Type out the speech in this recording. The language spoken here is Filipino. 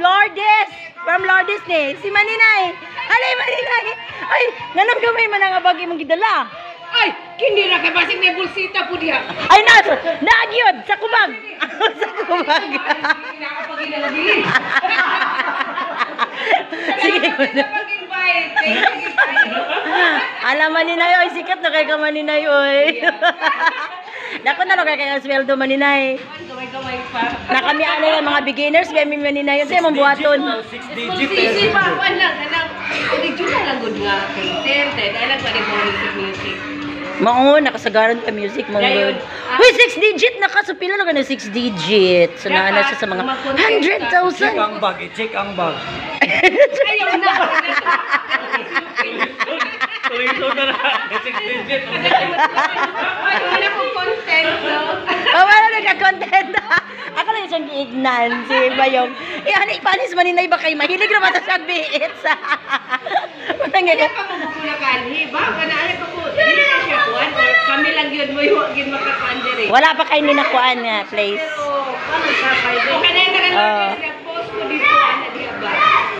Lourdes. From Lourdes ni. Si Maninay. Alay, Maninay. Ay, nanam gamay man ang abagi mong gidala. Ay, kini ra kay basig may bulsita po diha. Ay, naagyod sa kubag. Sa kubag. Sige. Alam Maninay, oy, sikat na kay ka Maninay, oy. Dako na kay kay sweldo Maninay. Gamay-gamay pa. Na kami ano yung mga beginners, kaya may Maninay yun. Sa'yo mong buhaton. 6 digit. Sisi pa, walang, original lang good nga content. Dahil lang pa rin music. Maungo, nakasagaran ka music. Ngayon, Uy, 6 digit na ka. So, pila na ka na 6 digit. So, naana siya sa mga Check 100,000. ang bag, i-check ang bag. Ayaw na. Tuloy-tuloy na na. 6 digit. Ay, wala kong content, no? Oh, wala nagka-content. Ako lang siyang giignan. Si Bayong. Ano, ipanis Maninay ba kayo? Mahilig naman ito siyang biits. Kaya pa mo bukulakali, ba? Kanaan pa ko, hindi na siya kuwan. Or kami lang yun mo yung wagin makakuan dire. Wala pa kayo ninakuan nga, place. Pero, ano siya, kayo? O kanina na lang siya post ko dito.